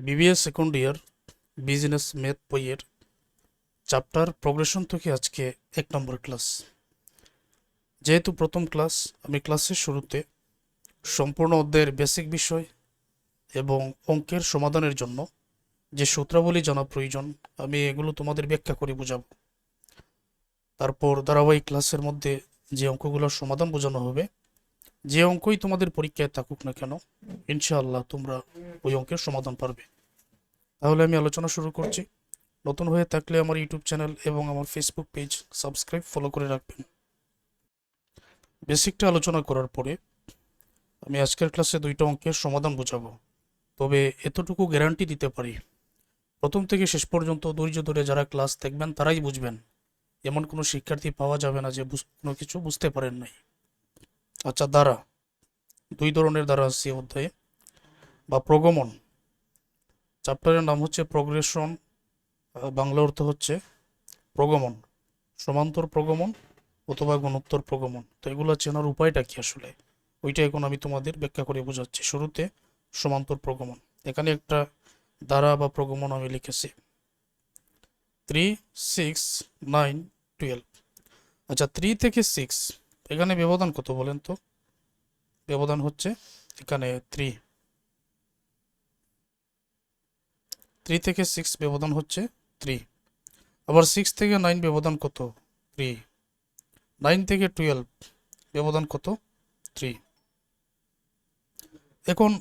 BBA second year business math বইয়ের chapter progression থেকে আজকে 1 নম্বর ক্লাস। যেহেতু প্রথম ক্লাস, আমি ক্লাসের শুরুতে সম্পূর্ণ অধ্যায়ের বেসিক বিষয় এবং অঙ্কের সমাধানের জন্য যে সূত্রাবলী জানা প্রয়োজন, আমি এগুলো তোমাদের ব্যাখ্যা করে বোঝাবো। তারপর ধারাবাহিক ক্লাসের মধ্যে যে অঙ্কগুলোর সমাধান বোঝানো হবে, যে অঙ্কই তোমাদের পরীক্ষায় থাকুক না কেন, ইনশাআল্লাহ তোমরা ওই অঙ্কের সমাধান পারবে। তাহলে আমি আলোচনা শুরু করছি। নতুন হয়ে থাকলে আমার ইউটিউব চ্যানেল এবং আমার ফেসবুক পেজ সাবস্ক্রাইব ফলো করে রাখবেন। বেসিকটা আলোচনা করার পরে আমি আজকের ক্লাসে 2টা অঙ্কের সমাধান বোঝাবো। তবে এতটুকু গ্যারান্টি দিতে পারি, প্রথম থেকে শেষ পর্যন্ত ধৈর্য ধরে যারা ক্লাস দেখবেন তারাই বুঝবেন। এমন কোনো শিক্ষার্থী পাওয়া যাবে না যে কোনো কিছু বুঝতে পারেন নাই। আচ্ছা, দ্বারা 2 ধরনের দ্বারা আছে অধ্যায়ে, বা প্রগমন। চ্যাপ্টারের নাম হচ্ছে প্রোগ্রেশন, বাংলা অর্থ হচ্ছে প্রগমন, সমান্তর প্রগমন অথবা গুণোত্তর প্রগমন। তো এগুলো চেনার উপায়টা কি আসলে, ওইটা এখন আমি তোমাদের ব্যাখ্যা করে বোঝাচ্ছি। শুরুতে সমান্তর প্রগমন, এখানে একটা দ্বারা বা প্রগমন আমি লিখেছি 3, 6, 9, 12। আচ্ছা, 3 থেকে 6 এখানে ব্যবধান কত বলেন তো? ব্যবধান হচ্ছে এখানে 3 থেকে 6 ব্যবধান হচ্ছে 3। আবার 6 থেকে 9 ব্যবধান কত? 3। 9 থেকে 12 ব্যবধান কত? 3। এখন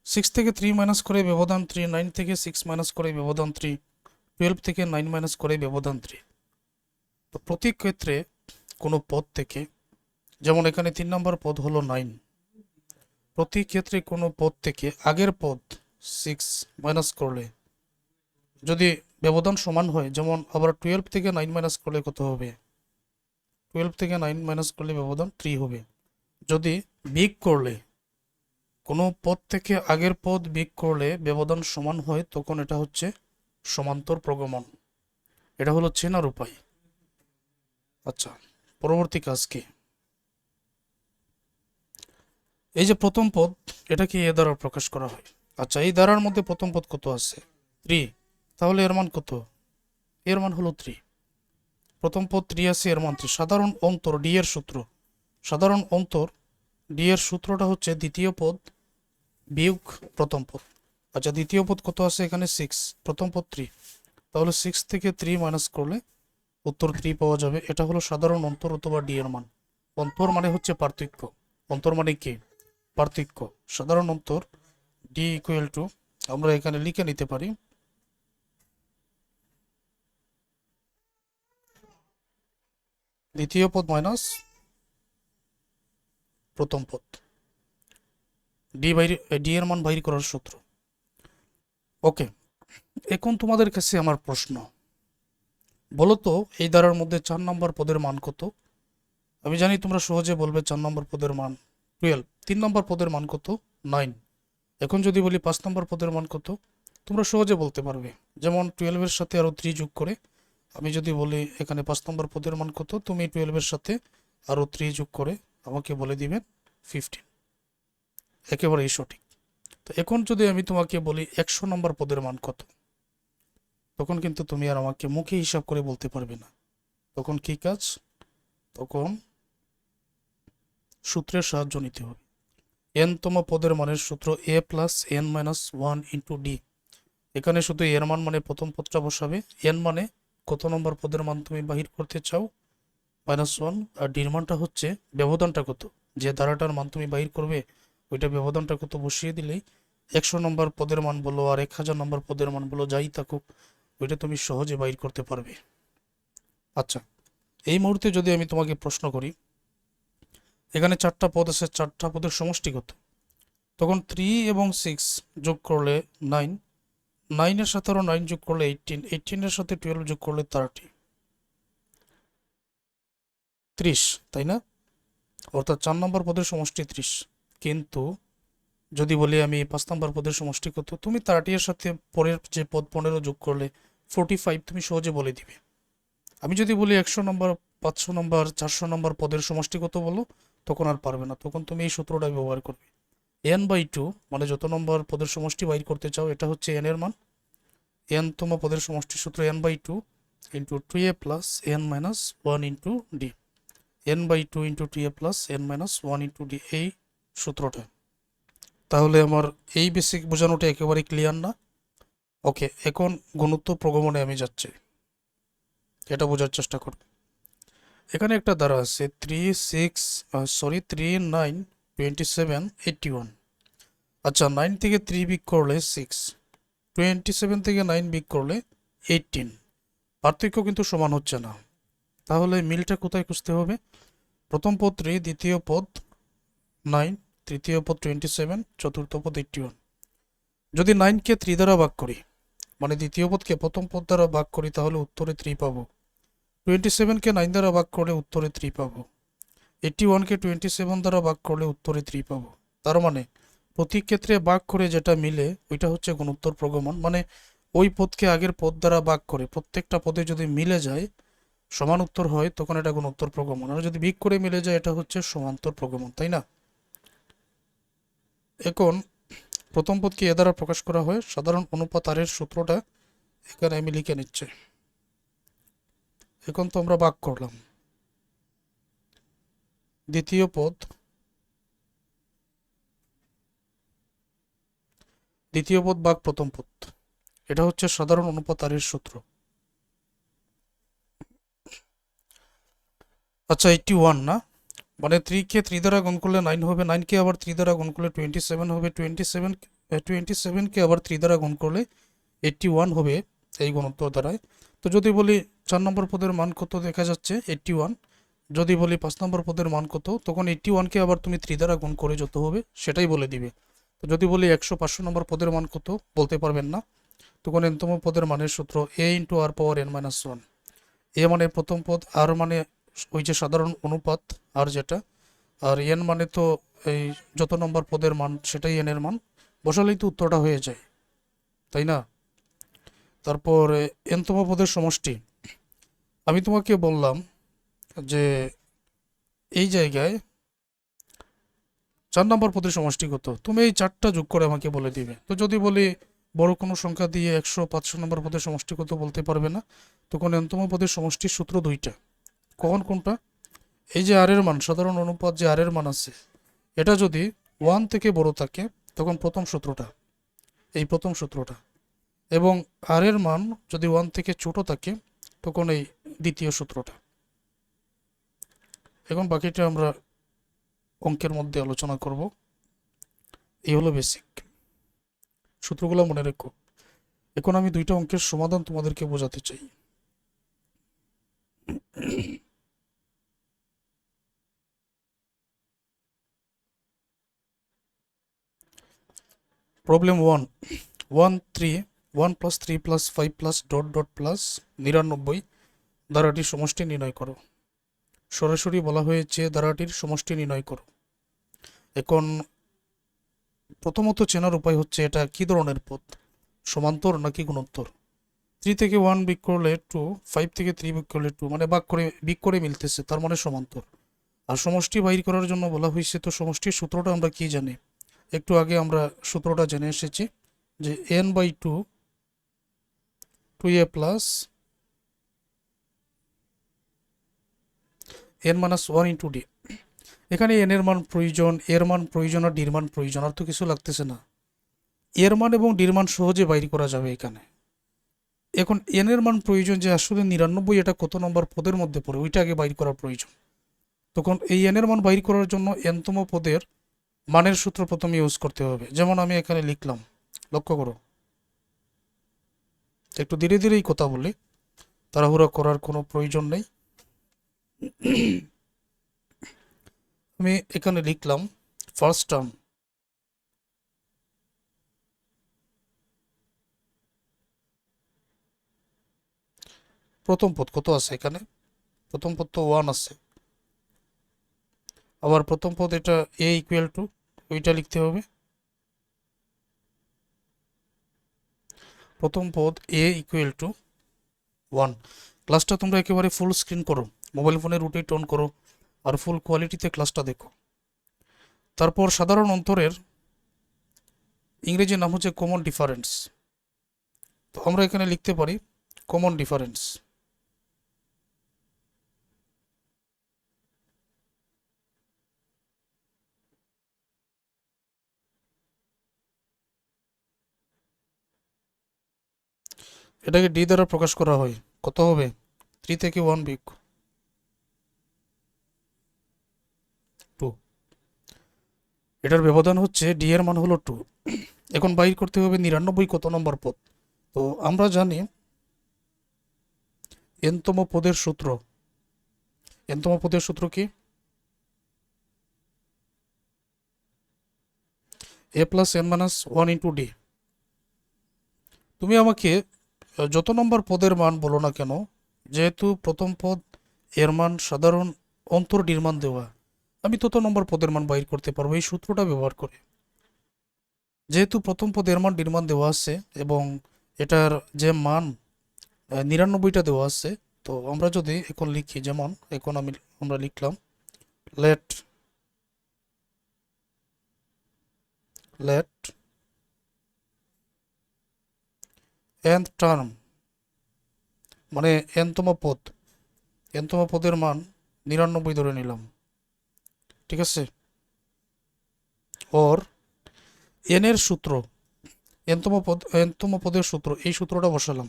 6 থেকে 3 মাইনাস করে ব্যবধান 3, 9 থেকে 6 মাইনাস করে ব্যবধান 3, 12 থেকে 9 মাইনাস করে ব্যবধান 3। তো প্রতি ক্ষেত্রে কোনো পদ থেকে, যেমন এখানে 3 নম্বর পদ হলো 9, প্রতি ক্ষেত্রে কোনো পদ থেকে আগের পদ 6 মাইনাস করলে যদি ব্যবধান সমান হয়, যেমন আবার 12 থেকে 9 মাইনাস করলে কত হবে? 12 থেকে 9 মাইনাস করলে ব্যবধান 3 হবে। যদি বিগ করলে, কোনো পদ থেকে আগের পদ বিগ করলে ব্যবধান সমান হয়, তখন এটা হচ্ছে সমান্তর প্রগমন। এটা হলো চেনার উপায়। আচ্ছা, পরবর্তী কাজ কি? এই যে প্রথম পদ, এটাকে এ দ্বারা প্রকাশ করা হয়। আচ্ছা, এই দ্বারার মধ্যে প্রথম পদ কত আছে? 3। তাহলে এর মান কত? এর মান হলো 3। প্রথম পদ 3 আছে, এর মান 3। সাধারণ অন্তর ডি এর সূত্র, সাধারণ অন্তর ডি এর সূত্রটা হচ্ছে দ্বিতীয় পদ বিয়োগ প্রথম পদ। আচ্ছা, দ্বিতীয় পদ কত আছে এখানে? 6, প্রথম পদ 3। তাহলে 6 থেকে 3 মাইনাস করলে উত্তর 3 পাওয়া যাবে। এটা হলো সাধারণ অন্তর অথবা ডি এর মান। অন্তর মানে হচ্ছে পার্থক্য, অন্তর মানে কি? পার্থক্য। সাধারণ অন্তর ডি ইকুয়াল টু, আমরা এখানে লিখে নিতে পারি দ্বিতীয় পদ মাইনাস প্রথম পদ, ডি এর মান বাইর করার সূত্র। ওকে, এখন তোমাদের কাছে আমার প্রশ্ন, বলো তো এই ধারার মধ্যে 4 নম্বর পদের মান কত? আমি জানি তোমরা সহজে বলবে 4 নম্বর পদের মান 12। 3 নম্বর পদের মান কত? 9। এখন যদি বলি 5 নম্বর পদের মান কত, তোমরা সহজে বলতে পারবে। যেমন 12 এর সাথে আরো 3 যোগ করে, আমি যদি বলি এখানে 5 নম্বর পদের মান কত, তুমি 12 এর সাথে আরো 3 যোগ করে আমাকে বলে দিবেন 15। একেবারেই সঠিক। তো এখন যদি আমি তোমাকে বলি 100 নম্বর পদের মান কত, তখন কিন্তু তুমি আর আমাকে মুখে হিসাব করে বলতে পারবে না। তখন কি কাজ? তখন সূত্রের সাহায্য নিতে হবে। n তম পদের মানের সূত্র a plus n minus 1 into D. এখানে শুধু এর মান মানে প্রথম পদটা বসাবে, n মানে কত নম্বর পদের মান তুমি বাহির করতে চাও, -1, আর ডির মানটা হচ্ছে ব্যবধানটা কত, যে ধারাটার মান তুমি বাহির করবে ওইটা ব্যবধানটা কত বসিয়ে দিলেই 100 নম্বর পদের মান বলো আর 1000 নম্বর পদের মান বলো, যাই থাকুক, ওইটা তুমি সহজে বাহির করতে পারবে। আচ্ছা, এই মুহূর্তে যদি আমি তোমাকে প্রশ্ন করি, এখানে 4টা পদ আছে, 4টা পদের সমষ্টি কত? তখন 3 এবং 6 যোগ করলে 9, 9 এর সাথে আরো 9 যোগ করলে 18, 18 এর সাথে 12 যোগ করলে 30, তাই না? অর্থাৎ 4 নম্বর পদের সমষ্টি 30। কিন্তু যদি বলি আমি 5 নম্বর পদের সমষ্টি কত, তুমি 30 এর সাথে পরের যে পদ 15 যোগ করলে 45, তুমি সহজে বলে দিবে। আমি যদি বলি 100 নম্বর, 500 নম্বর, 400 নম্বর পদের সমষ্টি কত বলো, তখন আর পারবে না, তখন তুমি এই সূত্রটা ব্যবহার করবে। n/2 মানে যত নম্বর পদের সমষ্টি বাইর করতে চাও এটা হচ্ছে n এর মান। n তম পদের সমষ্টির সূত্র n/2 into 2a plus n minus 1 into D. n/2 into 2a plus n minus 1 into D, এই সূত্রটা। তাহলে আমার এই বেসিক বোঝানোটা একেবারে ক্লিয়ার না? ওকে, এখন গুণোত্তর প্রগমনে আমি যাচ্ছি, এটা বোঝার চেষ্টা করব। এখানে একটা দ্বারা আছে 3 9 27 81। আচ্ছা, 9 থেকে 3 বিয়োগ করলে 6, 27 থেকে 9 বিয়োগ করলে 18। পার্থক্য কিন্তু সমান হচ্ছে না, তাহলে মিলটা কোথায় খুঁজতে হবে? প্রথম পদ 3, দ্বিতীয় পদ 9, তৃতীয় পদ 27, চতুর্থ পদ 81। যদি 9কে 3 দ্বারা ভাগ করি, মানে দ্বিতীয় পদকে প্রথম পদ দ্বারা ভাগ করি, তাহলে উত্তরে 3 পাবো। 27কে 9 দ্বারা ভাগ করলে উত্তরে 3 পাবো। 81কে 27 দ্বারা ভাগ করলে উত্তরে 3 পাবো। তার মানে প্রতি ক্ষেত্রে ভাগ করে যেটা মিলে ওইটা হচ্ছে গুণোত্তর প্রগমন। মানে ওই পদকে আগের পদ দ্বারা ভাগ করে প্রত্যেকটা পদে যদি মিলে যায়, সমান উত্তর হয়, তখন এটা গুণোত্তর প্রগমন। আর যদি বিয়োগ করে মিলে যায়, এটা হচ্ছে সমান্তর প্রগমন, তাই না? এখন প্রথম পদকে এ দ্বারা প্রকাশ করা হয়, সাধারণ অনুপাত আর এর সূত্রটা এখানে আমি লিখে নিচ্ছি। এখন তো আমরা ভাগ করলাম, দ্বিতীয় পদ ভাগ প্রথম পদ, এটা হচ্ছে সাধারণ অনুপাত আর এর সূত্র। আচ্ছা, 81 না, মানে 3কে 3 দ্বারা গুণ করলে 9 হবে, 9কে আবার 3 দ্বারা গুণ করলে 27 হবে, 27কে আবার 3 দ্বারা গুণ করলে 81 হবে, এই গুণোত্তর দ্বারায়। তো যদি বলি 4 নম্বর পদের মান কত, দেখা যাচ্ছে 81। যদি বলি 5 নম্বর পদের মান কত, তখন 81কে আবার তুমি 3 দ্বারা গুণ করে যত হবে সেটাই বলে দিবে। তো যদি বলি 100 500 নম্বর পদের মান কত, বলতে পারবেন না, তখন n-তম পদের মানের সূত্র a into r power n-1। এ মানে প্রথম পদ, আর মানে ওই যে সাধারণ অনুপাত আর যেটা, আর n মানে তো এই যত নম্বর পদের মান সেটাই n এর মান, বসালেই তো উত্তরটা হয়ে যায়, তাই না? তারপর n-তম পদের সমষ্টি। আমি তোমাকে বললাম যে এই জায়গায় 4 নম্বর পদের সমষ্টি কত, তুমি এই 4টা যোগ করে আমাকে বলে দিবে। তো যদি বলি বড় কোনো সংখ্যা দিয়ে 100 500 নম্বর পদের সমষ্টি কত বলতে পারবে না, তখন n-তম পদের সমষ্টির সূত্র 2টা। কখন কোনটা? এই যে আর এর মান, সাধারণ অনুপাত যে আর এর মান আছে, এটা যদি 1 থেকে বড় থাকে তখন প্রথম সূত্রটা, এই প্রথম সূত্রটা, এবং আর এর মান যদি 1 থেকে ছোট থাকে তখন এই দ্বিতীয় সূত্রটা। এখন বাকিটা আমরা অঙ্কের মধ্যে আলোচনা করব। এই হলো বেসিক সূত্রগুলো, মনে রেখো। এখন আমি 2টা অঙ্কের সমাধান তোমাদেরকে বোঝাতে চাই। Problem 1, 1 3 1 plus 3 plus 5 plus dot dot plus 99 ধারাটির সমষ্টি নির্ণয় করো। সরাসরি বলা হয়েছে ধারাটির সমষ্টি নির্ণয় করো। এখন প্রথমত চেনার উপায় হচ্ছে এটা কি ধরনের পদ, সমান্তর নাকি গুণোত্তর। 3 থেকে 1 বিয়োগ করলে 2, 5 থেকে 3 বিয়োগ করলে 2, মানে বিয়োগ করে মিলতেছে, তার মানে সমান্তর। আর সমষ্টি বাইর করার জন্য বলা হয়েছে, তো সমষ্টির সূত্রটা আমরা কি জানি? একটু আগে আমরা সূত্রটা জেনে এসেছি যে n/2 2a plus n-1 into D. এখানে n এর মান প্রয়োজন, এর মান প্রয়োজন, আর ডির মান প্রয়োজন, আর তো কিছু লাগতেছে না। এর মান এবং ডির মান সহজে বাইর করা যাবে এখানে। এখন n এর মান প্রয়োজন, যে আসলে 99 এটা কত নম্বর পদের মধ্যে পড়ে, ওইটা আগে বাইর করা প্রয়োজন। তখন এই n এর মান বাইর করার জন্য n-তম পদের মানের সূত্র প্রথমে ইউজ করতে হবে। যেমন আমি এখানে লিখলাম, লক্ষ্য করো, একটু ধীরে ধীরেই কথা বলি, তাড়াহুড়া করার কোনো প্রয়োজন নেই। আমি এখানে লিখলাম ফার্স্ট টার্ম, প্রথম পদ কত আছে এখানে, প্রথম পদ তো 1 আছে। আবার প্রথম পদ এটা a ইকুয়াল টু, ওইটা লিখতে হবে। প্রথম পদ a ইকুয়াল টু 1। ক্লাসটা তোমরা একেবারে ফুল স্ক্রিন করো, মোবাইল ফোনের রুটেট অন করো, আর ফুল কোয়ালিটিতে ক্লাসটা দেখো। তারপর সাধারণ অন্তরের ইংরেজি নাম হচ্ছে কমন ডিফারেন্স। তো আমরা এখানে লিখতে পারি কমন ডিফারেন্স। এটাকে ডি দ্বারা প্রকাশ করা হয়। কত হবে? 3 থেকে 1 বিয়োগ 2। এটার ব্যবধান হচ্ছে ডি এর মান হলো 2। এখন বাইর করতে হবে 99 কত নম্বর পদ। তো আমরা জানি এনতম পদের সূত্র। এনতম পদের সূত্র কি? A plus n minus 1 into d. তুমি আমাকে যত নম্বর পদের মান বলো না কেন, যেহেতু প্রথম পদ এর মান সাধারণ অন্তর ডির মান দেওয়া, আমি তত নম্বর পদের মান বাইর করতে পারবো এই সূত্রটা ব্যবহার করে। যেহেতু প্রথম পদের মান ডির মান দেওয়া আছে এবং এটার যে মান 99টা দেওয়া আছে, তো আমরা যদি এখন লিখি, যেমন এখন আমরা লিখলাম লেট লেট nth টার্ম, মানে এনতম পদের মান 99 ধরে নিলাম, ঠিক আছে। ওর এন এর সূত্র, এনতম পদের সূত্র, এই সূত্রটা বসালাম।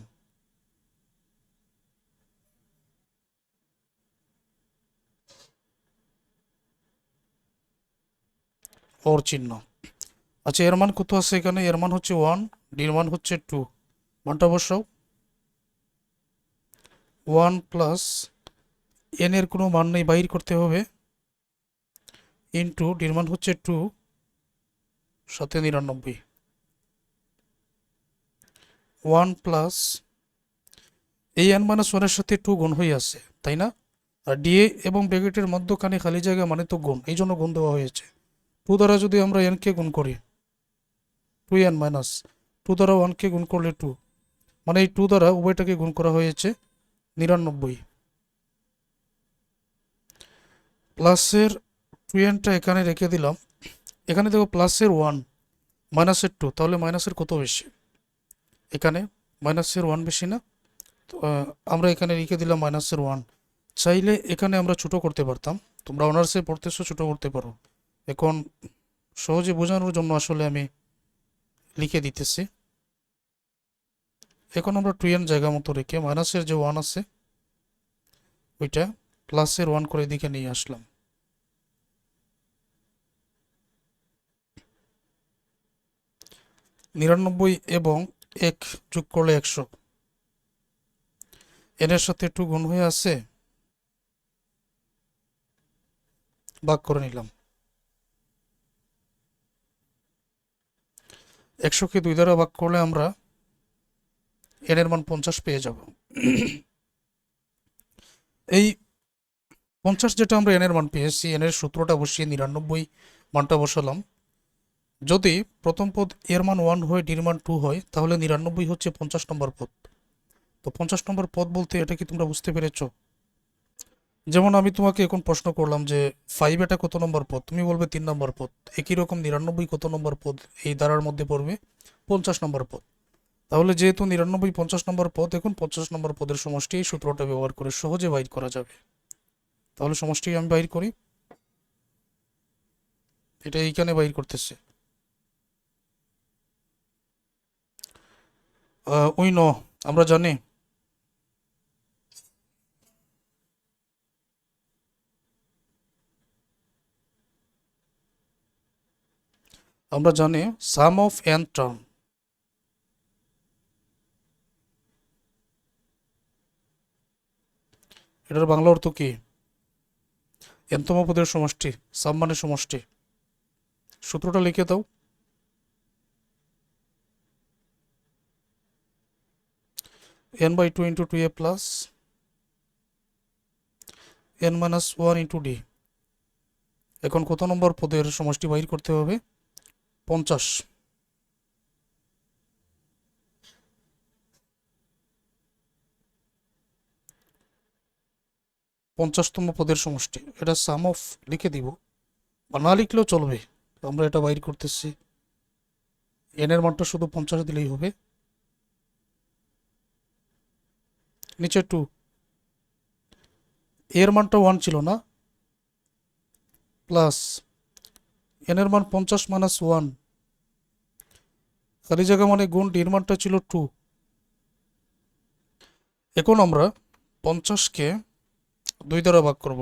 ওর চিহ্ন। আচ্ছা, এর মান কত আছে এখানে? এর মান হচ্ছে 1, ডির মান হচ্ছে 2। মানটা বসাও। 1 প্লাস এন এর কোনো মান নেই, বাইর করতে হবে, ইন্টু ডির মান হচ্ছে 2 সাথে 99। 1 প্লাস এই এন মাইনাস 1 এর সাথে 2 গুণ হয়ে আছে, তাই না? আর ডি এবং ব্র্যাকেটের মধ্যখানে খালি জায়গা মানে তো গুণ, এই জন্য গুণ দেওয়া হয়েছে। 2 দ্বারা যদি আমরা এন কে গুণ করি, 2n মাইনাস 2 দ্বারা 1 কে গুণ করলে 2, মানে এই 2 দ্বারা উভয়টাকে গুণ করা হয়েছে 99। প্লাসের 2nটা এখানে রেখে দিলাম। এখানে দেখো প্লাসের 1 মাইনাসের 2, তাহলে মাইনাসের কত বেশি? এখানে মাইনাসের 1 বেশি না? তো আমরা এখানে রেখে দিলাম মাইনাসের 1। চাইলে এখানে আমরা ছোট করতে পারতাম, তোমরা অনার্সে পড়তেছো, ছোট করতে পারো। এখন সহজে বোঝানোর জন্য আসলে আমি লিখে দিতেছি। এখন আমরা 2n জায়গা মতো রেখে মাইনাসের যে 1 আছে ওইটা প্লাসের 1 করে দিকে নিয়ে আসলাম। নিরানব্বই এবং 1 যোগ করলে 100, এর সাথে একটু গুণ হয়ে আছে, ভাগ করে নিলাম। 100কে 2 দ্বারা ভাগ করলে আমরা এন এর মান 50 পেয়ে যাব। এই 50 যেটা আমরা এন এর মান পেয়েছি, এন এর সূত্রটা বসিয়ে 99 মানটা বসালাম। যদি প্রথম পদ এর মান 1 হয়, ডির মান 2 হয়, তাহলে 99 হচ্ছে 50 নম্বর পদ। তো 50 নম্বর পদ বলতে এটা কি তোমরা বুঝতে পেরেছো? যেমন আমি তোমাকে এখন প্রশ্ন করলাম যে 5 এটা কত নম্বর পদ, তুমি বলবে 3 নম্বর পদ। একই রকম 99 কত নম্বর পদ এই ধারার মধ্যে পড়বে? 50 নম্বর পদ। তাহলে যেহেতু 99 50 নম্বর পদ, এখন 50 নম্বর পদের সমষ্টি এই সূত্রটা ব্যবহার করে সহজে বাইর করা যাবে। তাহলে সমষ্টি আমি বাইর করি, এটা এইখানে বাইর করতেছে। ওই আমরা জানি সাম অফ এন টার্ম, এটার বাংলা অর্থ কি? এনতম পদের সমষ্টি, সাম মানে সমষ্টি। সূত্রটা লিখে দাও। n/2 into 2a plus n minus 1 into D. এখন কত নম্বর পদের সমষ্টি বাইর করতে হবে? 50। 50তম পদের সমষ্টি, এটা সাম অফ লিখে দিব, বা না লিখলেও চলবে। আমরা এটা বাইর করতেছি এন এর মানটা শুধু 50 দিলেই হবে, নিচে 2, এর মানটা 1 ছিল না, প্লাস এন এর মান 50 মাইনাস 1, খালি জায়গা মানে গুণ, ডি এর মানটা ছিল 2। এখন আমরা 50কে 2 দ্বারা ভাগ করব,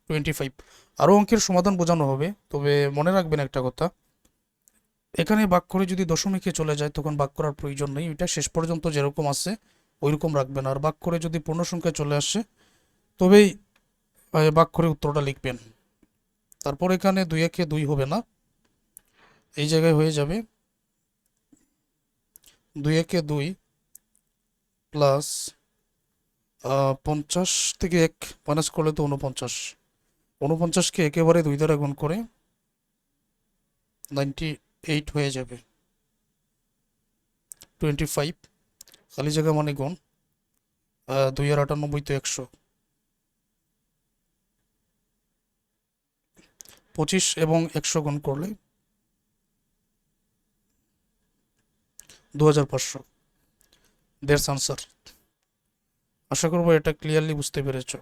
25। আরও অঙ্কের সমাধান বোঝানো হবে, তবে মনে রাখবেন একটা কথা, এখানে ভাগ করে যদি দশমিকে চলে যায় তখন ভাগ করার প্রয়োজন নেই, এটা শেষ পর্যন্ত যেরকম আছে ওইরকম রাখবেন। আর ভাগ করে যদি পূর্ণ সংখ্যায় চলে আসে তবেই ভাগ করে উত্তরটা লিখবেন। তারপর এখানে 2 একে 2 হবে না, এই জায়গায় হয়ে যাবে 2 একে 2 প্লাস 50 থেকে 1 মাইনাস করলে তো 49, 49কে একেবারে 2 দ্বারা গুণ করে 98 হয়ে যাবে, 25 খালি জায়গা মানে গুণ, 2 আর 98 তো 100, 25 এবং 100 গুণ করলে 2500, দ্যাটস আনসার। আশা করবো এটা ক্লিয়ারলি বুঝতে পেরেছ।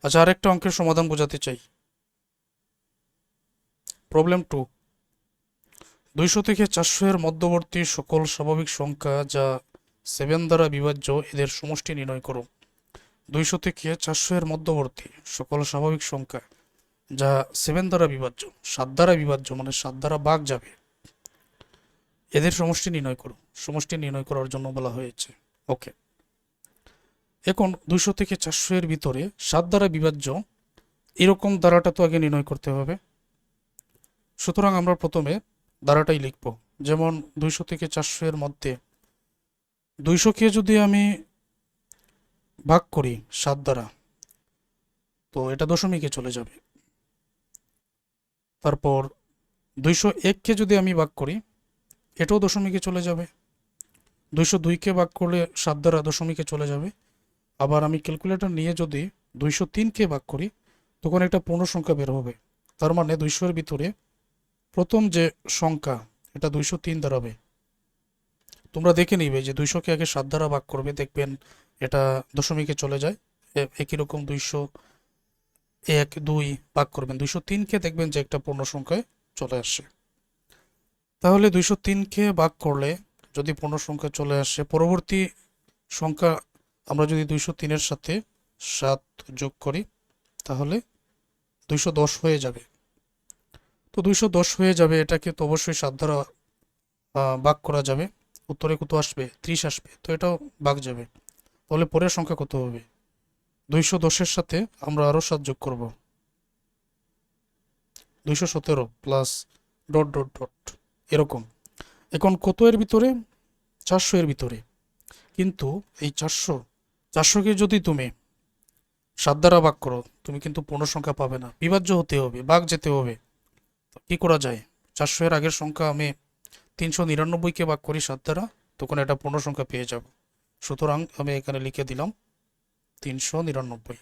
আচ্ছা, আরেকটা অঙ্কের সমাধান বোঝাতে চাই। প্রবলেম 2, 200 থেকে 400 এর মধ্যবর্তী সকল স্বাভাবিক সংখ্যা যা 7 দ্বারা বিভাজ্য এদের সমষ্টি নির্ণয় করো। 200 থেকে 400 এর মধ্যবর্তী সকল স্বাভাবিক সংখ্যা যা 7 দ্বারা বিভাজ্য, 7 দ্বারা বিভাজ্য মানে 7 দ্বারা ভাগ যাবে, এদের সমষ্টি নির্ণয় করো। সমষ্টি নির্ণয় করার জন্য বলা হয়েছে। ওকে, এখন 200 থেকে 400 এর ভিতরে 7 দ্বারা বিভাজ্য এরকম দ্বারাটা তো আগে নির্ণয় করতে হবে। সুতরাং আমরা প্রথমে দ্বারাটাই লিখব। যেমন 200 থেকে 400 এর মধ্যে 200কে যদি আমি ভাগ করি 7 দ্বারা, তো এটা দশমিকে চলে যাবে। তারপর 201কে যদি আমি ভাগ করি, এটাও দশমিকে চলে যাবে। 202কে ভাগ করলে 7 দ্বারা দশমিকে চলে যাবে। আবার আমি ক্যালকুলেটর নিয়ে যদি 203কে ভাগ করি, তখন একটা পূর্ণ সংখ্যা বের হবে। তার মানে 200 এর ভিতরে প্রথম যে সংখ্যা এটা 203 দাঁড়াবে। তোমরা দেখে নিবে যে 200কে আগে 7 দ্বারা ভাগ করবে, দেখবেন এটা দশমিকে চলে যায়। একই রকম 201, 2 ভাগ করবেন, 203কে দেখবেন যে একটা পূর্ণ সংখ্যায় চলে আসে। তাহলে 203কে ভাগ করলে যদি পূর্ণ সংখ্যা চলে আসে, পরবর্তী সংখ্যা আমরা যদি 203-এর সাথে 7 যোগ করি তাহলে 210 হয়ে যাবে। তো 210 হয়ে যাবে, এটাকে তো অবশ্যই 7 দ্বারা ভাগ করা যাবে। উত্তরে কত আসবে? 30 আসবে, তো এটাও ভাগ যাবে। তাহলে পরের সংখ্যা কত হবে? 210-এর সাথে আমরা আরও 7 যোগ করব, 217 প্লাস ডট ডট ডট এরকম। এখন কত এর ভিতরে? 400 এর ভিতরে। কিন্তু এই 400কে যদি তুমি 7 দ্বারা ভাগ করো, তুমি কিন্তু পূর্ণ সংখ্যা পাবে না, বিভাজ্য হতে হবে, ভাগ যেতে হবে। কি করা যায়? 400 এর আগের সংখ্যা আমি 399কে ভাগ করি 7 দ্বারা, তখন এটা পূর্ণ সংখ্যা পেয়ে যাব। সুতরাং আমি এখানে লিখে দিলাম 399।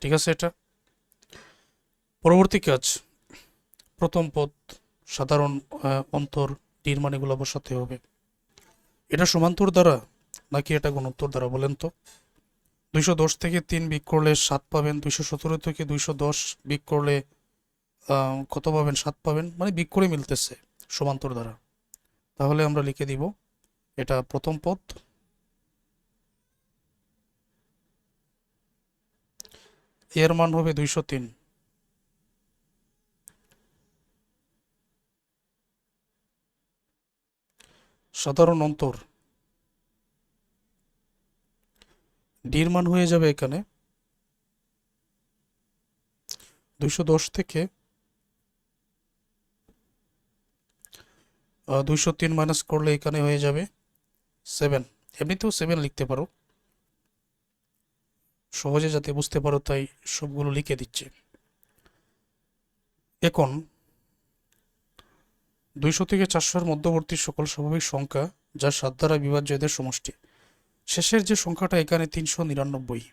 ঠিক আছে? এটা পরবর্তী কাজ। প্রথম পদ সাধারণ অন্তর টির মানগুলো বসাতে হবে। এটা সমান্তর দ্বারা নাকি এটা গুণোত্তর দ্বারা বলেন তো? 210 থেকে 3 বিয়োগ করলে 7 পাবেন, 217 থেকে 210 বিয়োগ করলে কত পাবেন? 7 পাবেন, মানে বিয়োগ করে মিলতেছে সমান্তর দ্বারা। তাহলে আমরা লিখে দিব এটা প্রথম পদ, এর মান হবে 203। সাধারণ অন্তর ডির মান হয়ে যাবে এখানে 210 থেকে 203 মাইনাস করলে এখানে হয়ে যাবে 7। এমনিতেও 7 লিখতে পারো, সহজে যাতে বুঝতে পারো তাই সবগুলো লিখে দিচ্ছি। এখন 200 থেকে 400-এর মধ্যবর্তী সকল স্বাভাবিক সংখ্যা যা 7 দ্বারা বিভাজ্য এদের সমষ্টি। শেষের যে সংখ্যাটা এখানে 399,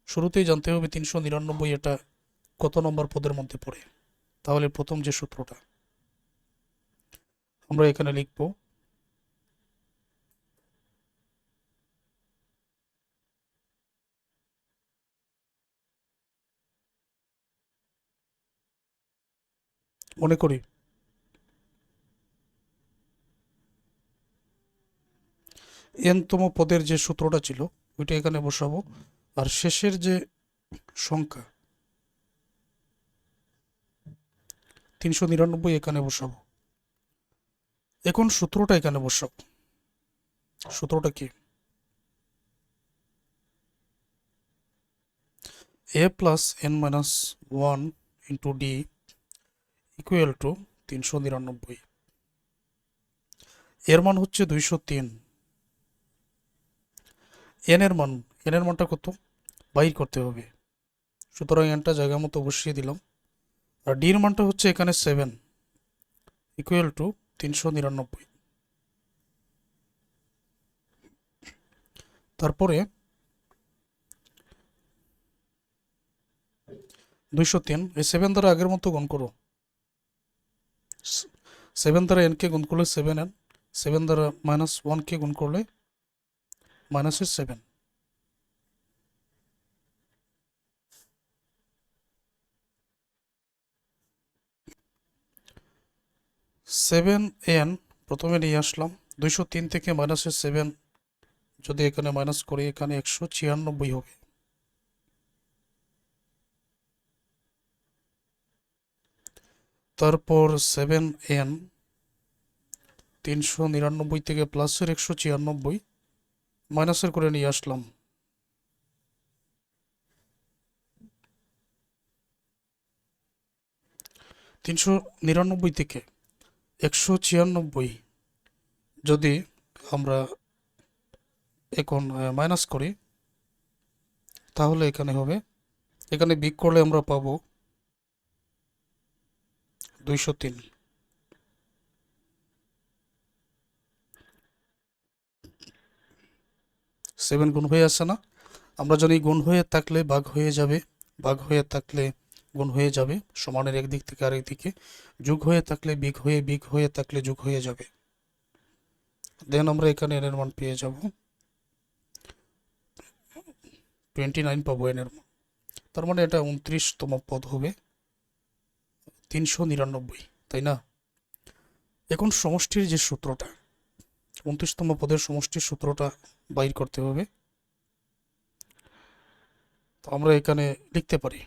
শুরুতেই জানতে হবে 399 এটা কত নম্বর পদের মধ্যে পড়ে। তাহলে প্রথম যে সূত্রটা আমরা এখানে লিখব, মনে করি এনতম পদের যে সূত্রটা ছিল ওইটা এখানে বসাবো, আর শেষের যে সংখ্যা 399 এখানে বসাবো। এখন সূত্রটা এখানে বসাবো। সূত্রটা কি? a plus n minus 1 into D equal to 399। এর মান হচ্ছে 203। এন এর মানটা কত বাইর করতে হবে, সুতরাং এনটা জায়গা মতো বসিয়ে দিলাম। আর ডির মানটা হচ্ছে এখানে 7 ইকুয়াল টু 399। তারপরে 203 এই 7 দ্বারা আগের মতো গুণ করো। 7 দ্বারা n কে গুণ করলে 7n, 7 দ্বারা মাইনাস 1 কে গুণ করলে মাইনাসের 7। 7n প্রথমে নিয়ে আসলাম, 203 থেকে মাইনাসের 7 যদি এখানে মাইনাস করি এখানে 196 হবে। তারপর 7n 399 থেকে প্লাসের 196 মাইনাসের করে নিয়ে আসলাম। 399 থেকে 196 যদি আমরা এখন মাইনাস করি তাহলে এখানে হবে, এখানে বিয়োগ করলে আমরা পাবো 203। 7 গুণ হয়ে আসছে না? আমরা জানি গুণ হয়ে থাকলে ভাগ হয়ে যাবে, ভাগ হয়ে থাকলে গুণ হয়ে যাবে, সমানের একদিক থেকে আরেক দিকে, যোগ হয়ে থাকলে বিয়োগ হয়ে, বিয়োগ হয়ে থাকলে যোগ হয়ে যাবে। দেন আমরা এখানে এন এর মান পেয়ে যাব 29 পাবো এন এর মান। তার মানে এটা 29তম পদ হবে 399, তাই না? এখন সমষ্টির যে সূত্রটা, 29তম পদের সমষ্টির সূত্রটা বাইর করতে হবে। তো আমরা এখানে লিখতে পারি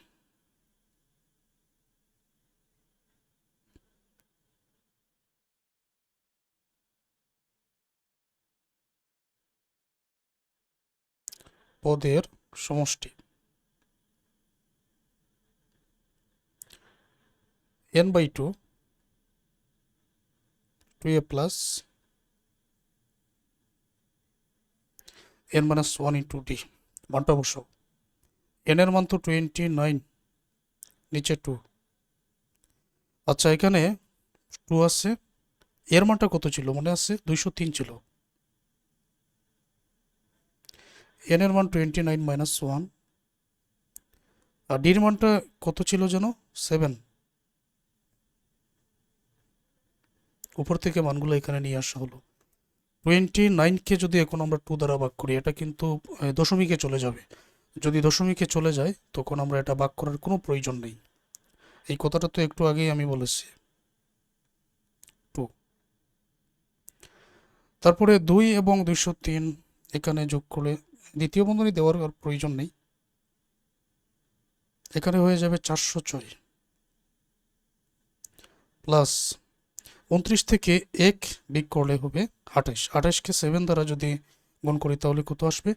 পদের সমষ্টি n/2 2a plus n minus 1 into D. মানটা বসাও। n এর মান তো 29, নিচে 2। আচ্ছা এখানে 2 আছে, এর মানটা কত ছিল মনে আছে? 203 ছিল। n এর মান 29 মাইনাস 1, আর ডির মানটা কত ছিল যেন? 7। উপর থেকে মানগুলো এখানে নিয়ে আসা হলো। 29কে যদি এখন আমরা 2 দ্বারা ভাগ করি এটা কিন্তু দশমিকে চলে যাবে। যদি দশমিকে চলে যায় তখন আমরা এটা ভাগ করার কোনো প্রয়োজন নেই। এই কথাটা তো একটু আগেই আমি বলেছি। 2 তারপরে 2 এবং 203 এখানে যোগ করলে দ্বিতীয় বন্ধনী দেওয়ার আর প্রয়োজন নেই, এখানে হয়ে যাবে 406 প্লাস 29 থেকে 1 বিয়োগ করলে হবে 28। 28কে 7 দ্বারা যদি গুণ করি তাহলে কত আসবে?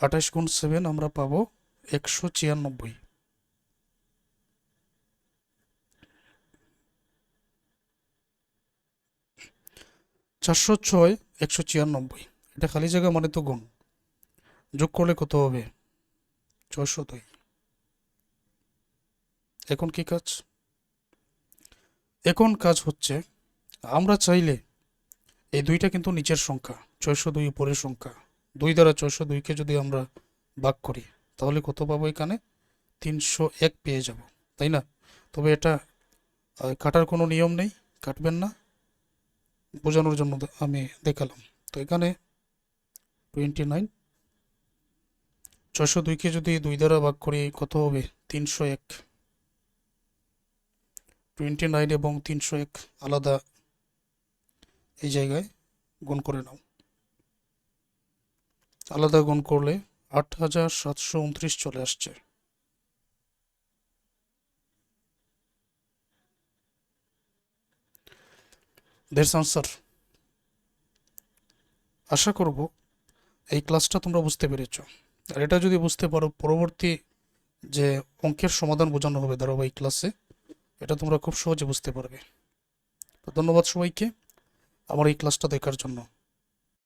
28 গুণ 7 আমরা পাবো 196। 406 196, এটা খালি জায়গা মানে তো গুণ, যোগ করলে কত হবে? 602। এখন কি কাজ? এখন কাজ হচ্ছে আমরা চাইলে এই দুইটা কিন্তু নিচের সংখ্যা, 602 উপরের সংখ্যা, 2 দ্বারা 602কে যদি আমরা ভাগ করি তাহলে কত পাবো? এখানে 301 পেয়ে যাব। তাই না? তবে এটা কাটার কোনো নিয়ম নেই, কাটবেন না, বোঝানোর জন্য আমি দেখালাম। তো এখানে 29, 602কে যদি 2 দ্বারা ভাগ করি কত হবে? 301। 29 এবং 301 আলাদা এই জায়গায় গুণ করে নাও। আলাদা গুণ করলে 8729 চলে আসছে। That's answer. আশা করব এই ক্লাসটা তোমরা বুঝতে পেরেছো। আর এটা যদি বুঝতে পারো, পরবর্তী যে অঙ্কের সমাধান বোঝানো হবে ধারাবাহিক ক্লাসে, এটা তোমরা খুব সহজে বুঝতে পারবে। তো ধন্যবাদ সবাইকে আমার এই ক্লাসটা দেখার জন্য।